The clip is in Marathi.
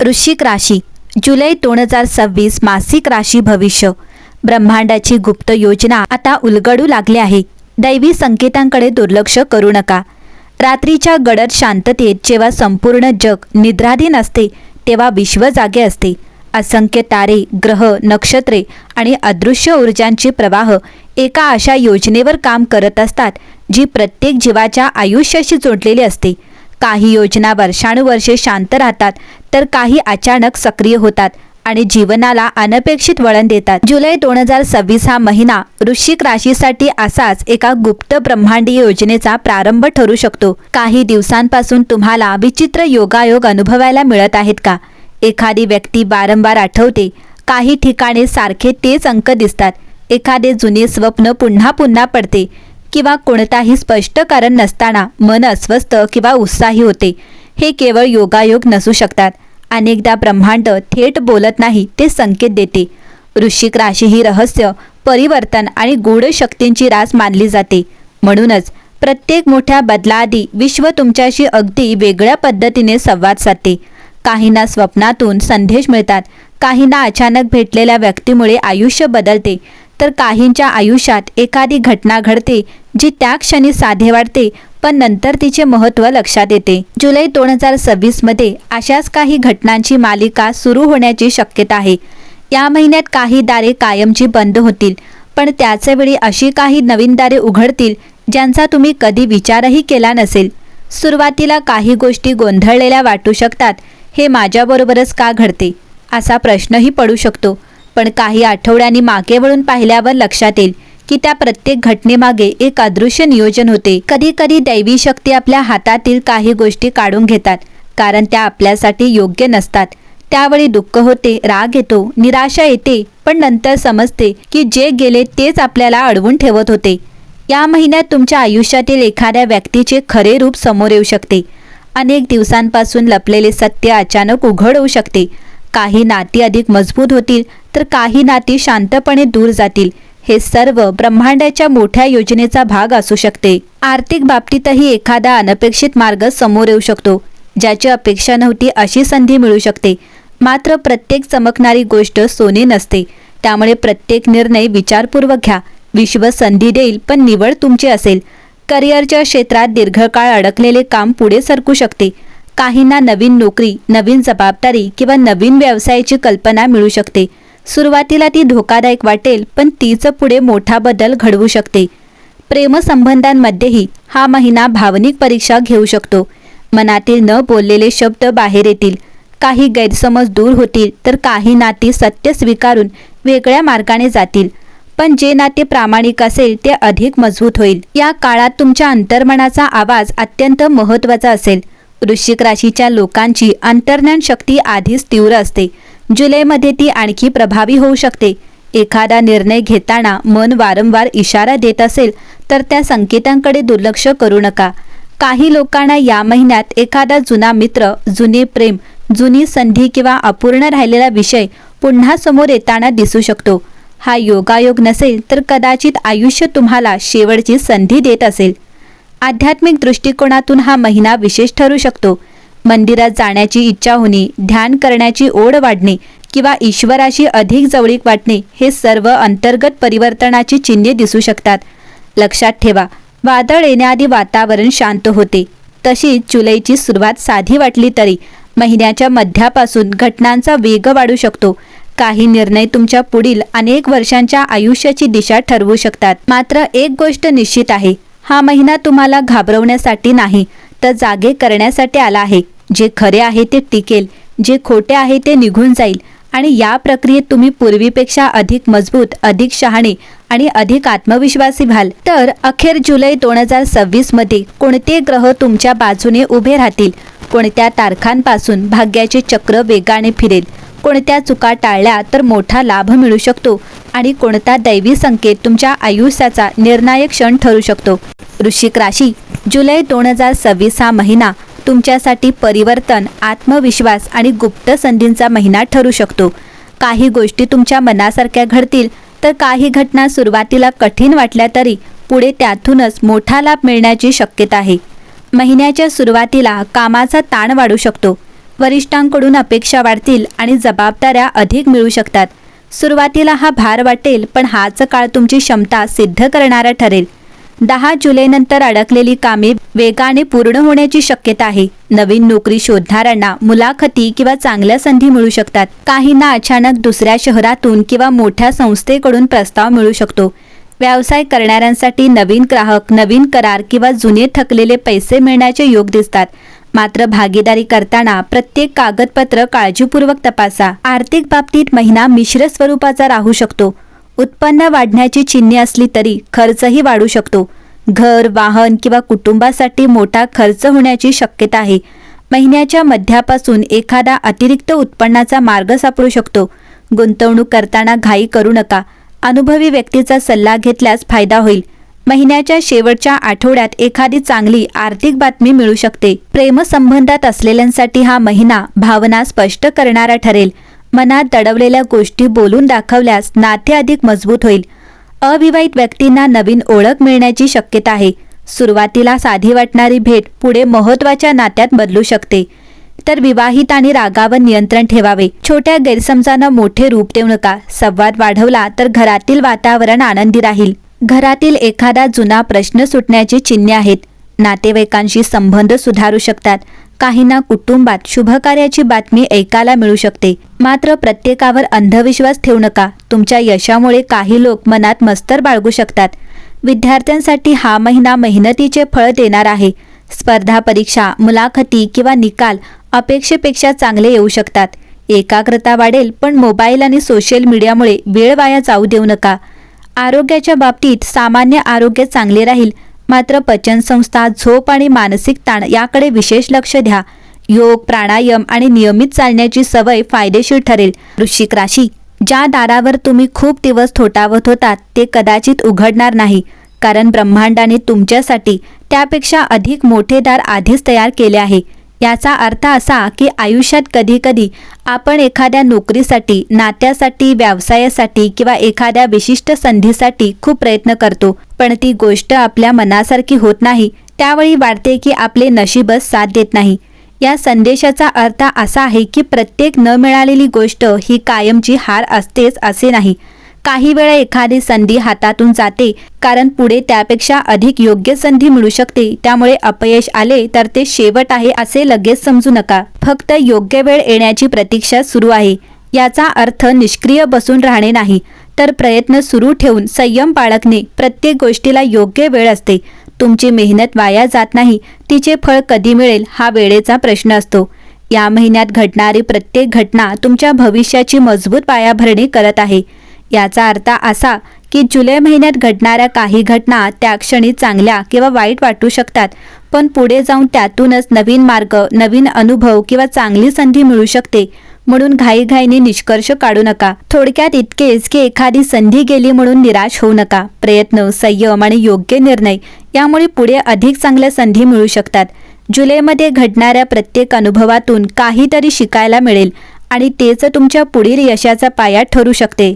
वृश्चिक राशी जुलै 2026 मासिक राशी भविष्य. ब्रह्मांडाची गुप्त योजना आता उलगडू लागली आहे. दैवी संकेतांकडे दुर्लक्ष करू नका. रात्रीच्या गडद शांततेत जेव्हा संपूर्ण जग निद्राधीन असते तेव्हा विश्व जागे असते. असंख्य तारे, ग्रह, नक्षत्रे आणि अदृश्य ऊर्जांचे प्रवाह एका अशा योजनेवर काम करत असतात जी प्रत्येक जीवाच्या आयुष्याशी जोडलेली असते. काही योजना वर्षानुवर्षे शांत राहतात तर काही अचानक सक्रिय होतात आणि जीवनाला अनपेक्षित वळण देतात. जुलै 2026 हा महिना वृश्चिक राशीसाठी असाच एका गुप्त ब्रह्मांडीय योजनेचा प्रारंभ ठरू शकतो. काही दिवसांपासून तुम्हाला विचित्र योगायोग अनुभवायला मिळत आहेत का? एखादी व्यक्ती वारंवार आठवते, काही ठिकाणी सारखे तेच अंक दिसतात, एखादे जुने स्वप्न पुन्हा पुन्हा पडते किंवा कोणताही स्पष्ट कारण नसताना मन अस्वस्थ किंवा उत्साही होते. हे केवळ योगायोग नसू शकतात. अनेकदा ब्रह्मांड थेट बोलत नाही, ते संकेत देते. वृश्चिक राशी ही रहस्य, परिवर्तन आणि गूढ शक्तींची रास मानली जाते. म्हणूनच प्रत्येक मोठ्या बदलाआधी विश्व तुमच्याशी अगदी वेगळ्या पद्धतीने संवाद साधते. काहींना स्वप्नातून संदेश मिळतात, काहींना अचानक भेटलेल्या व्यक्तीमुळे आयुष्य बदलते, तर काहींच्या आयुष्यात एखादी घटना घडते जी त्या क्षणी साधे वाटते पण नंतर तिचे महत्त्व लक्षात येते. जुलै 2026 मध्ये अशाच काही घटनांची मालिका सुरू होण्याची शक्यता आहे. या महिन्यात काही दारे कायमची बंद होतील, पण त्याचवेळी अशी काही नवीन दारे उघडतील ज्यांचा तुम्ही कधी विचारही केला नसेल. सुरुवातीला काही गोष्टी गोंधळलेल्या वाटू शकतात. हे माझ्याबरोबरच का घडते असा प्रश्नही पडू शकतो, पण काही आठवड्यांनी मागे वळून पाहिल्यावर लक्षात येईल की त्या प्रत्येक घटनेमागे एक अदृश्य नियोजन होते. कधी कधी दैवी शक्ती आपल्या हातातील काही गोष्टी काढून घेतात कारण त्या आपल्यासाठी योग्य नसतात. त्यावेळी दुःख होते, राग येतो, निराशा येते, पण नंतर समजते की जे गेले तेच आपल्याला अडवून ठेवत होते. या महिन्यात तुमच्या आयुष्यातील एखाद्या व्यक्तीचे खरे रूप समोर येऊ शकते. अनेक दिवसांपासून लपलेले सत्य अचानक उघड होऊ शकते. काही नाती अधिक मजबूत होतील तर काही नाती शांतपणे दूर जातील. हे सर्व ब्रह्मांडाच्या मोठ्या योजनेचा भाग असू शकते. आर्थिक बाबतीतही एखादा अनपेक्षित मार्ग समोर येऊ शकतो. ज्याची अपेक्षा नव्हती अशी संधी मिळू शकते. मात्र प्रत्येक चमकणारी गोष्ट सोने नसते, त्यामुळे प्रत्येक निर्णय विचारपूर्वक घ्या. विश्व संधी देईल पण निवड तुमची असेल. करिअरच्या क्षेत्रात दीर्घकाळ अडकलेले काम पुढे सरकू शकते. काहींना नवीन नोकरी, नवीन जबाबदारी किंवा नवीन व्यवसायाची कल्पना मिळू शकते. सुरुवातीला ती धोकादायक वाटेल, पण तीच पुढे मोठा बदल घडवू शकते. प्रेमसंबंधांमध्येही हा महिना भावनिक परीक्षा घेऊ शकतो. मनातील न बोललेले शब्द बाहेर येतील. काही गैरसमज दूर होतील तर काही नाती सत्य स्वीकारून वेगळ्या मार्गाने जातील. पण जे नाते प्रामाणिक असेल ते अधिक मजबूत होईल. या काळात तुमच्या अंतर्मनाचा आवाज अत्यंत महत्त्वाचा असेल. वृश्चिक राशीच्या लोकांची अंतर्ज्ञान शक्ती आधीच तीव्र असते. जुलैमध्ये ती आणखी प्रभावी होऊ शकते. एखादा निर्णय घेताना मन वारंवार इशारा देत असेल तर त्या संकेतांकडे दुर्लक्ष करू नका. काही लोकांना या महिन्यात एखादा जुना मित्र, जुने प्रेम, जुनी संधी किंवा अपूर्ण राहिलेला विषय पुन्हा समोर येताना दिसू शकतो. हा योगायोग नसेल तर कदाचित आयुष्य तुम्हाला शेवटची संधी देत असेल. आध्यात्मिक दृष्टिकोनातून हा महिना विशेष ठरू शकतो. मंदिरात जाण्याची इच्छा होणे, ध्यान करण्याची ओढ वाढणे किंवा ईश्वराशी अधिक जवळीक वाटणे हे सर्व अंतर्गत परिवर्तनाची चिन्हे दिसू शकतात. लक्षात ठेवा, वादळ येण्याआधी वातावरण शांत होते. तशीच जुलैची सुरुवात साधी वाटली तरी महिन्याच्या मध्यापासून घटनांचा वेग वाढू शकतो. काही निर्णय तुमच्या पुढील अनेक वर्षांच्या आयुष्याची दिशा ठरवू शकतात. मात्र एक गोष्ट निश्चित आहे, हा महिना तुम्हाला घाबरवण्यासाठी नाही तर जागे करण्यासाठी आला आहे. जे खरे आहे ते टिकेल, जे खोटे आहे ते निघून जाईल आणि या प्रक्रियेत तुम्ही पूर्वीपेक्षा अधिक मजबूत, अधिक शहाणे आणि अधिक आत्मविश्वासी व्हाल. तर अखेर जुलै 2026 मध्ये कोणते ग्रह तुमच्या बाजूने उभे राहतील? कोणत्या तारखांपासून भाग्याचे चक्र वेगाने फिरेल? कोणत्या चुका टाळल्या तर मोठा लाभ मिळू शकतो आणि कोणता दैवी संकेत तुमच्या आयुष्याचा निर्णायक क्षण ठरू शकतो? वृश्चिक राशी, जुलै 2026 हा महिना तुमच्यासाठी परिवर्तन, आत्मविश्वास आणि गुप्त संधींचा महिना ठरू शकतो. काही गोष्टी तुमच्या मनासारख्या घडतील तर काही घटना सुरुवातीला कठीण वाटल्या तरी पुढे त्यातूनच मोठा लाभ मिळण्याची शक्यता आहे. महिन्याच्या सुरुवातीला कामाचा ताण वाढू शकतो. वरिष्ठांकडून अपेक्षा वाढतील आणि जबाबदाऱ्या अधिक मिळू शकतात. सुरुवातीला हा भार वाटेल, पण हाच काळ तुमची क्षमता सिद्ध करणारा ठरेल. 10 जुलैनंतर अडकलेली कामे वेगाने पूर्ण होण्याची शक्यता आहे. नवीन नोकरी शोधणाऱ्यांना मुलाखती किंवा चांगल्या संधी मिळू शकतात. काहींना अचानक दुसऱ्या शहरातून किंवा मोठ्या संस्थेकडून प्रस्ताव मिळू शकतो. व्यवसाय करणाऱ्यांसाठी नवीन ग्राहक, नवीन करार किंवा जुने थकलेले पैसे मिळण्याचे योग दिसतात. मात्र भागीदारी करताना प्रत्येक कागदपत्र काळजीपूर्वक तपासा. आर्थिक बाबतीत महिना मिश्र स्वरूपाचा राहू शकतो. उत्पन्न वाढण्याची चिन्हे असली तरी खर्चही वाढू शकतो. घर, वाहन किंवा कुटुंबासाठी मोठा खर्च होण्याची शक्यता आहे. महिन्याच्या मध्यापासून एखादा अतिरिक्त उत्पन्नाचा मार्ग सापडू शकतो. गुंतवणूक करताना घाई करू नका. अनुभवी व्यक्तीचा सल्ला घेतल्यास फायदा होईल. महिन्याच्या शेवटच्या आठवड्यात एखादी चांगली आर्थिक बातमी मिळू शकते. प्रेमसंबंधात असलेल्यांसाठी हा महिना भावना स्पष्ट करणारा ठरेल. मनात दडवलेल्या गोष्टी बोलून दाखवल्यास नाते अधिक मजबूत होईल. अविवाहित व्यक्तींना नवीन ओळख मिळण्याची शक्यता आहे. सुरुवातीला साधी वाटणारी भेट पुढे महत्त्वाच्या नात्यात बदलू शकते. तर विवाहित आणि रागावर नियंत्रण ठेवावे. छोट्या गैरसमजांना मोठे रूप देऊ नका. संवाद वाढवला तर घरातील वातावरण आनंदी राहील. घरातील एखादा जुना प्रश्न सुटण्याची चिन्हे आहेत. नातेवाईकांशी संबंध सुधारू शकतात. काहींना कुटुंबात शुभकार्याची बातमी ऐकायला मिळू शकते. मात्र प्रत्येकावर अंधविश्वास ठेवू नका. तुमच्या यशामुळे काही लोक मनात मत्सर बाळगू शकतात. विद्यार्थ्यांसाठी हा महिना मेहनतीचे फळ देणार आहे. स्पर्धा परीक्षा, मुलाखती किंवा निकाल अपेक्षेपेक्षा चांगले येऊ शकतात. एकाग्रता वाढेल, पण मोबाईल आणि सोशल मीडियामुळे वेळ वाया जाऊ देऊ नका. आरोग्याच्या बाबतीत सामान्य आरोग्य चांगले राहील. मात्र पचनसंस्था, झोप आणि मानसिक ताण याकडे विशेष लक्ष द्या. योग, प्राणायाम आणि नियमित चालण्याची सवय फायदेशीर ठरेल. वृश्चिक राशी, ज्या दारावर तुम्ही खूप दिवस ठोठावत होतात ते कदाचित उघडणार नाही, कारण ब्रह्मांडाने तुमच्यासाठी त्यापेक्षा अधिक मोठे दार आधीच तयार केले आहे. याचा अर्थ असा की आयुष्यात कधीकधी आपण एखाद्या नोकरीसाठी, नात्यासाठी, व्यवसायासाठी किंवा एखाद्या विशिष्ट संधीसाठी खूप प्रयत्न करतो, पण ती गोष्ट आपल्या मनासारखी होत नाही. त्यावेळी वाटते की आपले नशीबच साथ देत नाही. या संदेशाचा अर्थ असा आहे की प्रत्येक न मिळालेली गोष्ट ही कायमची हार असतेच असे नाही. काही वेळा एखादी संधी हातातून जाते कारण पुढे त्यापेक्षा अधिक योग्य संधी मिळू शकते. त्यामुळे अपयश आले तर ते शेवट आहे असे लगेच समजू नका. फक्त योग्य वेळ येण्याची प्रतीक्षा सुरू आहे. याचा अर्थ निष्क्रिय बसून राहणे नाही, तर प्रयत्न सुरू ठेवून संयम बाळगणे. प्रत्येक गोष्टीला योग्य वेळ असते. तुमची मेहनत वाया जात नाही. तिचे फळ कधी मिळेल हा वेळेचा प्रश्न असतो. या महिन्यात घडणारी प्रत्येक घटना तुमच्या भविष्याची मजबूत पायाभरणी करत आहे. याचा अर्थ असा की जुलै महिन्यात घडणाऱ्या काही घटना त्या क्षणी चांगल्या किंवा वाईट वाटू शकतात, पण पुढे जाऊन त्यातूनच नवीन मार्ग, नवीन अनुभव किंवा चांगली संधी मिळू शकते. म्हणून घाईघाईने निष्कर्ष काढू नका. थोडक्यात इतकेच की एखादी संधी गेली म्हणून निराश होऊ नका. प्रयत्न, संयम आणि योग्य निर्णय यामुळे पुढे अधिक चांगल्या संधी मिळू शकतात. जुलैमध्ये घडणाऱ्या प्रत्येक अनुभवातून काहीतरी शिकायला मिळेल आणि तेच तुमच्या पुढील यशाचा पाया ठरू शकते.